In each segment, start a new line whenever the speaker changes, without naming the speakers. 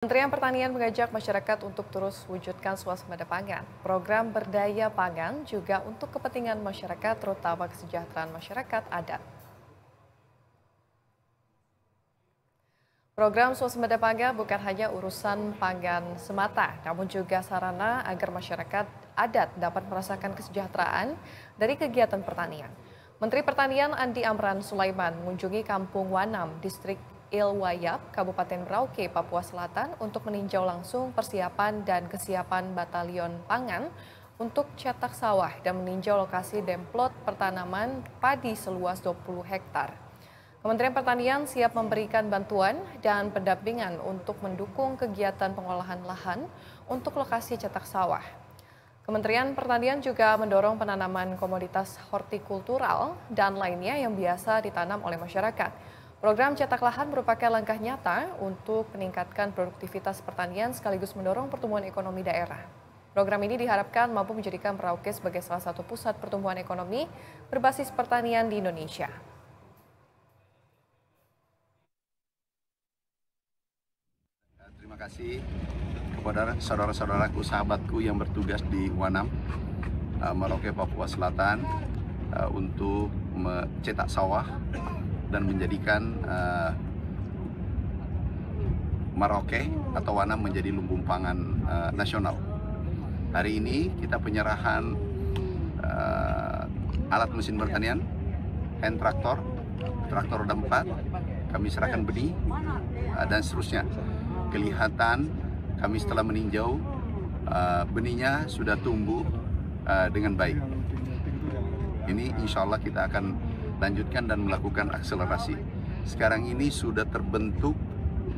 Kementerian Pertanian mengajak masyarakat untuk terus wujudkan swasembada pangan. Program Berdaya Pangan juga untuk kepentingan masyarakat, terutama kesejahteraan masyarakat adat. Program swasembada pangan bukan hanya urusan pangan semata, namun juga sarana agar masyarakat adat dapat merasakan kesejahteraan dari kegiatan pertanian. Menteri Pertanian Andi Amran Sulaiman mengunjungi Kampung Wanam, Distrik Ilwayap, Kabupaten Merauke, Papua Selatan untuk meninjau langsung persiapan dan kesiapan Batalion Pangan untuk cetak sawah dan meninjau lokasi demplot pertanaman padi seluas 20 hektar. Kementerian Pertanian siap memberikan bantuan dan pendampingan untuk mendukung kegiatan pengolahan lahan untuk lokasi cetak sawah. Kementerian Pertanian juga mendorong penanaman komoditas hortikultural dan lainnya yang biasa ditanam oleh masyarakat. Program cetak lahan merupakan langkah nyata untuk meningkatkan produktivitas pertanian sekaligus mendorong pertumbuhan ekonomi daerah. Program ini diharapkan mampu menjadikan Merauke sebagai salah satu pusat pertumbuhan ekonomi berbasis pertanian di Indonesia.
Terima kasih kepada saudara-saudaraku, sahabatku yang bertugas di Wanam, Merauke, Papua Selatan untuk mencetak sawah dan menjadikan Merauke atau Wanam menjadi lumbung pangan nasional. Hari ini kita penyerahan alat mesin pertanian, hand traktor, traktor roda 4, kami serahkan benih dan seterusnya. Kelihatan kami setelah meninjau benihnya sudah tumbuh dengan baik. Ini insya Allah kita akan lanjutkan dan melakukan akselerasi. Sekarang ini sudah terbentuk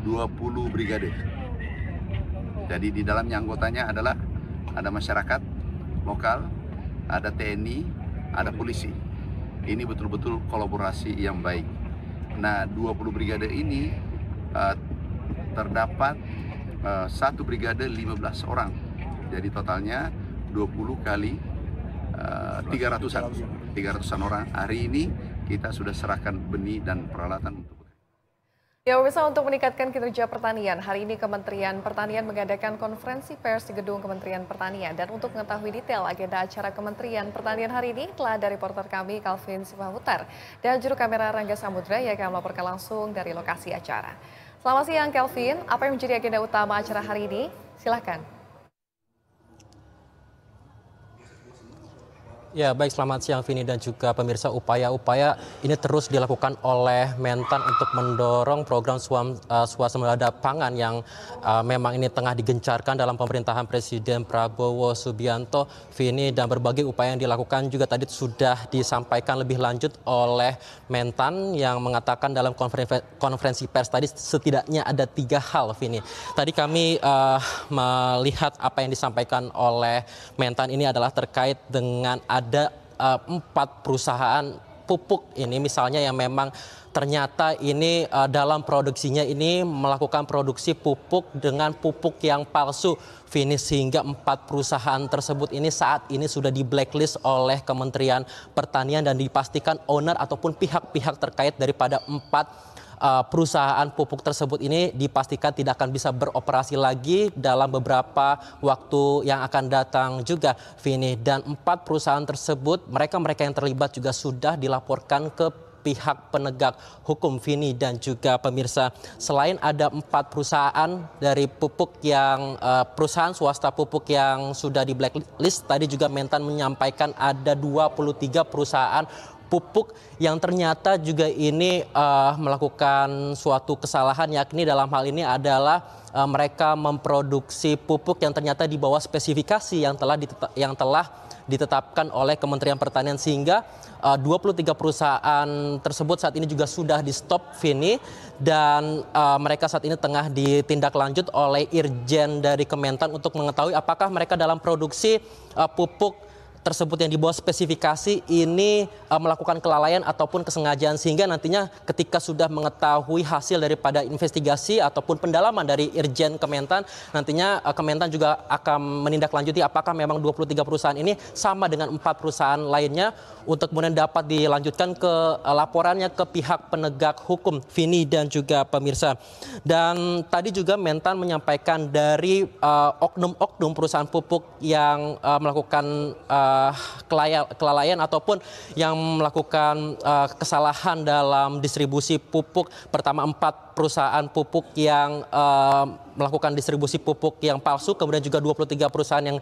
20 brigade. Jadi di dalamnya anggotanya adalah ada masyarakat lokal, ada TNI, ada polisi. Ini betul-betul kolaborasi yang baik. Nah, 20 brigade ini terdapat satu brigade 15 orang. Jadi totalnya 20 kali 300-an orang. Hari ini kita sudah serahkan benih dan peralatan untuk
Ya, pemirsa, untuk meningkatkan kinerja pertanian, hari ini Kementerian Pertanian mengadakan konferensi pers di Gedung Kementerian Pertanian. Dan untuk mengetahui detail agenda acara Kementerian Pertanian hari ini, telah ada reporter kami Calvin Sipahutar dan juru kamera Rangga Samudra yang akan melaporkan langsung dari lokasi acara. Selamat siang, Calvin. Apa yang menjadi agenda utama acara hari ini? Silakan.
Ya, baik, selamat siang Vini dan juga pemirsa. Upaya-upaya ini terus dilakukan oleh Mentan untuk mendorong program swasembada pangan yang memang ini tengah digencarkan dalam pemerintahan Presiden Prabowo Subianto. Vini, dan berbagai upaya yang dilakukan juga tadi sudah disampaikan lebih lanjut oleh Mentan yang mengatakan dalam konferensi pers tadi setidaknya ada 3 hal, Vini. Tadi kami melihat apa yang disampaikan oleh Mentan ini adalah terkait dengan ada 4 perusahaan pupuk ini misalnya yang memang ternyata ini dalam produksinya ini melakukan produksi pupuk dengan pupuk yang palsu, Finish, sehingga 4 perusahaan tersebut ini saat ini sudah di blacklist oleh Kementerian Pertanian dan dipastikan owner ataupun pihak-pihak terkait daripada 4 perusahaan pupuk tersebut ini dipastikan tidak akan bisa beroperasi lagi dalam beberapa waktu yang akan datang juga, Vini. Dan 4 perusahaan tersebut, mereka yang terlibat juga sudah dilaporkan ke pihak penegak hukum, Vini dan juga pemirsa. Selain ada 4 perusahaan dari pupuk yang perusahaan swasta pupuk yang sudah di blacklist, tadi juga Mentan menyampaikan ada 23 perusahaan pupuk yang ternyata juga ini melakukan suatu kesalahan, yakni dalam hal ini adalah mereka memproduksi pupuk yang ternyata di bawah spesifikasi yang telah ditetapkan oleh Kementerian Pertanian, sehingga 23 perusahaan tersebut saat ini juga sudah di stop, Vini, dan mereka saat ini tengah ditindaklanjut oleh Irjen dari Kementan untuk mengetahui apakah mereka dalam produksi pupuk tersebut yang di bawah spesifikasi ini melakukan kelalaian ataupun kesengajaan, sehingga nantinya ketika sudah mengetahui hasil daripada investigasi ataupun pendalaman dari Irjen Kementan, nantinya Kementan juga akan menindaklanjuti apakah memang 23 perusahaan ini sama dengan 4 perusahaan lainnya untuk kemudian dapat dilanjutkan ke laporannya ke pihak penegak hukum, Vini dan juga pemirsa. Dan tadi juga Mentan menyampaikan dari oknum-oknum perusahaan pupuk yang melakukan kelalaian ataupun yang melakukan kesalahan dalam distribusi pupuk. Pertama 4 perusahaan pupuk yang melakukan distribusi pupuk yang palsu, kemudian juga 23 perusahaan yang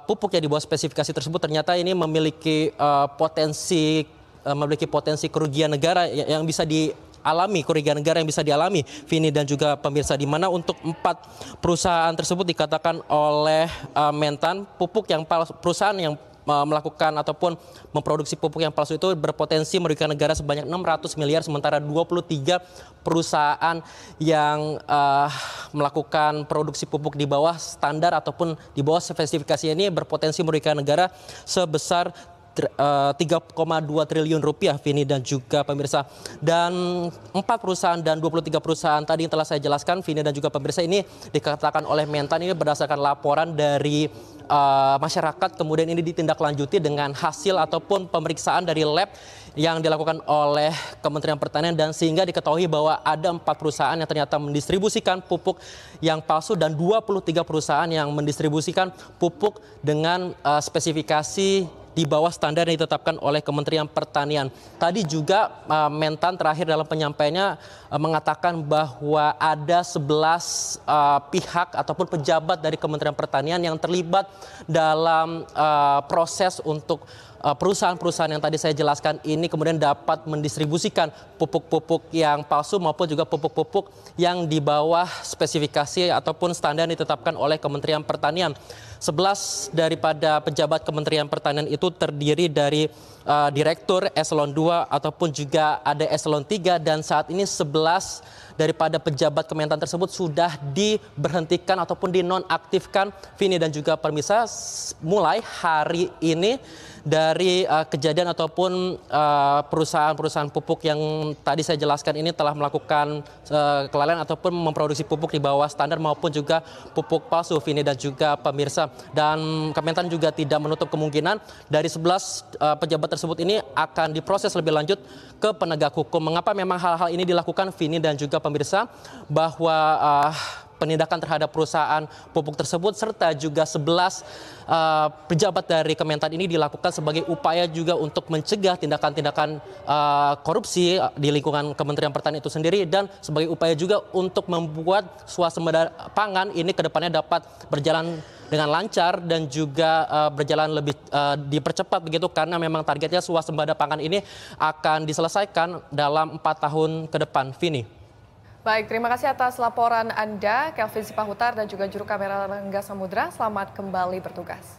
pupuk yang di bawah spesifikasi tersebut ternyata ini memiliki potensi kerugian negara yang bisa dialami, Vini dan juga pemirsa, di mana untuk 4 perusahaan tersebut dikatakan oleh Mentan perusahaan yang melakukan ataupun memproduksi pupuk yang palsu itu berpotensi merugikan negara sebanyak 600 miliar, sementara 23 perusahaan yang melakukan produksi pupuk di bawah standar ataupun di bawah spesifikasi ini berpotensi merugikan negara sebesar 3,2 triliun rupiah, Vini dan juga pemirsa. Dan 4 perusahaan dan 23 perusahaan tadi yang telah saya jelaskan, Vini dan juga pemirsa, ini dikatakan oleh Mentan ini berdasarkan laporan dari masyarakat, kemudian ini ditindaklanjuti dengan hasil ataupun pemeriksaan dari lab yang dilakukan oleh Kementerian Pertanian, dan sehingga diketahui bahwa ada 4 perusahaan yang ternyata mendistribusikan pupuk yang palsu dan 23 perusahaan yang mendistribusikan pupuk dengan spesifikasi di bawah standar yang ditetapkan oleh Kementerian Pertanian. Tadi juga Mentan terakhir dalam penyampaiannya mengatakan bahwa ada 11 pihak ataupun pejabat dari Kementerian Pertanian yang terlibat dalam proses untuk perusahaan-perusahaan yang tadi saya jelaskan ini kemudian dapat mendistribusikan pupuk-pupuk yang palsu maupun juga pupuk-pupuk yang di bawah spesifikasi ataupun standar yang ditetapkan oleh Kementerian Pertanian. 11 daripada pejabat Kementerian Pertanian itu terdiri dari direktur eselon 2 ataupun juga ada eselon 3, dan saat ini 11 daripada pejabat Kementan tersebut sudah diberhentikan ataupun dinonaktifkan, Vini dan juga pemirsa, mulai hari ini dari kejadian ataupun perusahaan-perusahaan pupuk yang tadi saya jelaskan ini telah melakukan kelalaian ataupun memproduksi pupuk di bawah standar maupun juga pupuk palsu, Vini dan juga pemirsa. Dan Kementan juga tidak menutup kemungkinan dari 11 pejabat tersebut ini akan diproses lebih lanjut ke penegak hukum. Mengapa memang hal-hal ini dilakukan, Vini dan juga pemirsa, bahwa penindakan terhadap perusahaan pupuk tersebut serta juga 11 pejabat dari Kementan ini dilakukan sebagai upaya juga untuk mencegah tindakan-tindakan korupsi di lingkungan Kementerian Pertanian itu sendiri, dan sebagai upaya juga untuk membuat swasembada pangan ini ke depannya dapat berjalan dengan lancar dan juga berjalan lebih dipercepat begitu, karena memang targetnya swasembada pangan ini akan diselesaikan dalam 4 tahun ke depan, Vini.
Baik, terima kasih atas laporan Anda, Kelvin Sipahutar dan juga juru kamera Rangga Samudra. Selamat kembali bertugas.